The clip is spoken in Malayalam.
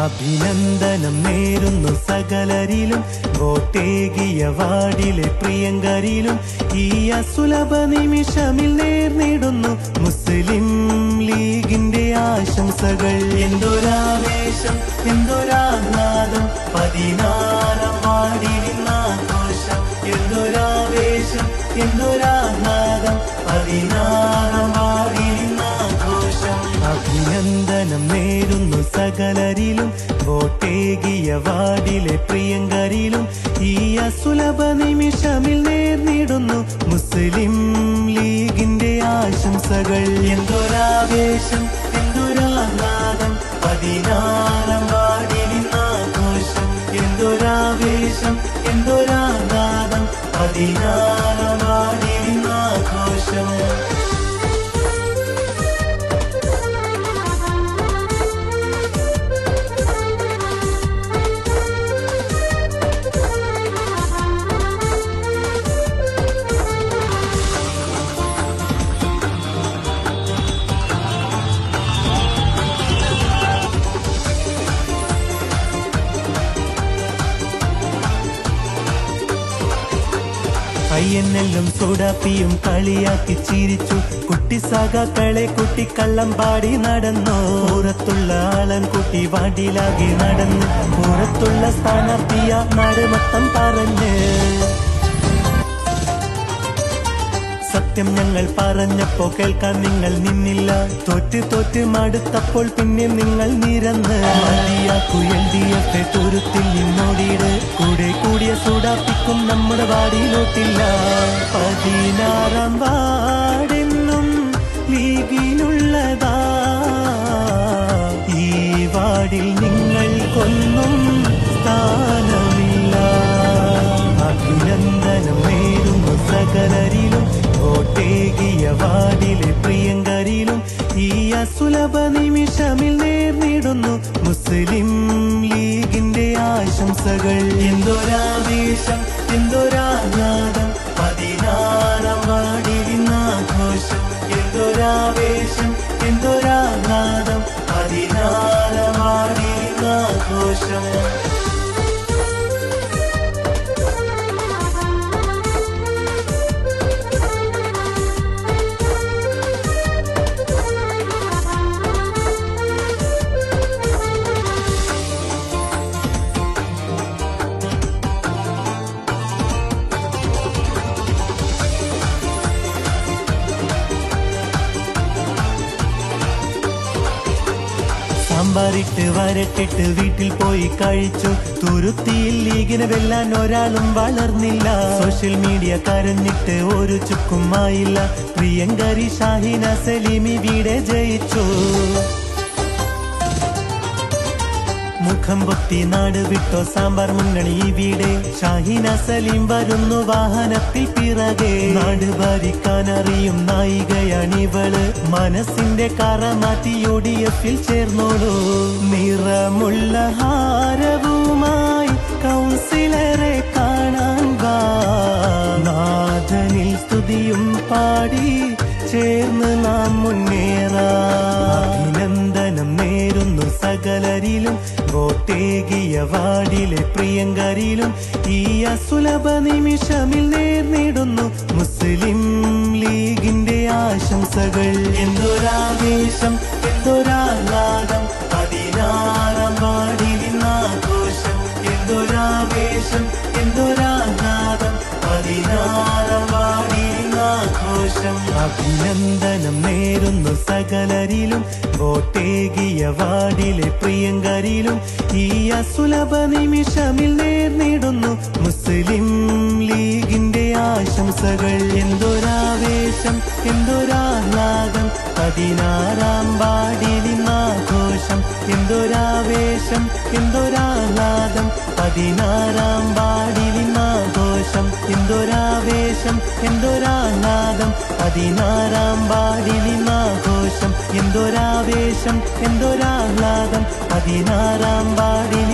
അഭിനന്ദനം നേരുന്നു സകലരിലും, വോട്ടേകിയ വാർഡിലെ പ്രിയങ്കരിലും. ഈ അസുലഭ നിമിഷമിൽ നേർന്നിടുന്നു മുസ്ലിം ലീഗിന്റെ ആശംസകൾ. എന്തൊരാവേശം, എന്തൊരാഹ്ലാദം, 16-ാം വാർഡിലിന്നാഘോഷം. എന്തൊരാവേശം, എന്തൊരാഹ്ലാദം, 16-ാം വാർഡിലിന്നാഘോഷം. അഭിനന്ദനം നേരുന്നു സകലരിലും, വോട്ടേകിയ വാർഡിലെ പ്രിയങ്കരിലും. ഈ അസുലഭ നിമിഷമിൽ നേർന്നിടുന്നു മുസ്ലിം ലീഗിന്റെ ആശംസകൾ. എന്തൊരാവേശം, എന്തൊരാഹ്ലാദം, 16-ാം വാർഡിലിന്നാഘോഷം. എന്തൊരാവേശം, എന്തൊരാഹ്ലാദം, 16-ാം വാർഡിലിന്നാഘോഷം. പയ്യനെല്ലും സോഡാപ്പിയും കളിയാക്കി ചിരിച്ചു. കുട്ടി സഖാക്കളെ കുട്ടി കള്ളം പാടി നടന്നു. പുറത്തുള്ള ആളൻകുട്ടി വാടിലാകെ നടന്ന്, പുറത്തുള്ള സ്ഥാനാർത്ഥിയ നാട് മൊത്തം പറഞ്ഞ്. സത്യം ഞങ്ങൾ പറഞ്ഞപ്പോ കേൾക്കാൻ നിങ്ങൾ നിന്നില്ല. തോറ്റ് തോറ്റ് മടുത്തപ്പോൾ പിന്നെ നിങ്ങൾ നിരന്ന്. മതിയാക്കു LDF തുരുത്തിൽ നിന്നോടിയിട്. കൂടെ കൂടിയ സൂടാപ്പിക്കും നമ്മുടെ വാടിയിലോട്ടില്ല. 16-ാം വാർഡെന്നും ലീഗിനുള്ളതാ. ഈ വാർഡിൽ നിങ്ങൾക്കൊന്നും സ്ഥാനമില്ല. അഭിനന്ദനം നേരുന്നു സകലരിലും, വോട്ടേകിയ വാർഡിലെ പ്രിയങ്കരിലും. ഈ അസുലഭ നിമിഷമിൽ നേർന്നിടുന്നു മുസ്ലിം ലീഗിന്റെ ആശംസകൾ. എന്തൊരാവേശം, എന്തൊരാഹ്ലാദം, 16-ാം വാർഡിലിന്നാഘോഷം. എന്തൊരാവേശം, എന്തൊരാഹ്ലാദം, 16-ാം വാർഡിലിന്നാഘോഷം. സാമ്പാറിട്ട് വരട്ടിട്ട് വീട്ടിൽ പോയി കഴിച്ചു. തുരുത്തിയിൽ ലീഗിനെ വെല്ലാൻ ഒരാളും വളർന്നില്ല. സോഷ്യൽ മീഡിയ കരഞ്ഞിട്ട് ഒരു ചുക്കുമായില്ല. പ്രിയങ്കരി ഷാഹിന സലീമി വീടെ ജയിച്ചു. മുഖം പൊത്തി നാട് വിട്ടോ സാമ്പാർ മുന്നണി ഇവിടെ. ഷാഹിന സലീം വരുന്നു വാഹനത്തിൽ പിറകെ. നാട് ഭരിക്കാനറിയും നായികയാണിവള്. മനസ്സിന്റെ കറ മാറ്റി UDF ചേർന്നോളൂ. നിറമുള്ള ഹാരവുമായി കൗൺസിലറെ കാണാൻ വാ. നാഥനിൽ സ്തുതിയും പാടി ചേർന്ന് നാം മുന്നേറാം. അഭിനന്ദനം നേരുന്നു സകലരിലും, വോട്ടേകിയ വാർഡിലെ പ്രിയങ്കരിലും. ഈ അസുലഭ നിമിഷമിൽ നേർന്നിടുന്നു മുസ്ലിം ലീഗിന്റെ ആശംസകൾ. എന്തൊരാവേശം, എന്തൊരാഹ്ലാദം, 16-ാം വാർഡിലിന്നാഘോഷം. എന്തൊരാവേശം, എന്തൊരാഹ്ലാദം, 16-ാം വാർഡിലിന്നാഘോഷം. അഭിനന്ദനം നേരുന്നു സകലരിലും, വോട്ടേകിയ വാർഡിലെ പ്രിയങ്കരിലും. ഈ അസുലഭ നിമിഷമിൽ നേർന്നിടുന്നു മുസ്ലിം ലീഗിന്റെ ആശംസകൾ. എന്തൊരാവേശം, എന്തൊരാഹ്ലാദം, 16-ാം വാർഡിലിന്നാഘോഷം. എന്തൊരാവേശം, എന്തൊരാഹ്ലാദം, 16-ാം വാർഡിലിന്നാഘോഷം. എന്തൊരാവേശം, എന്തൊരാഹ്ലാദം, 16-ാം വാർഡിലിന്നാഘോഷം. എന്തൊരാവേശം, എന്തൊരാഹ്ലാദം, 16-ാം വാർഡിൽ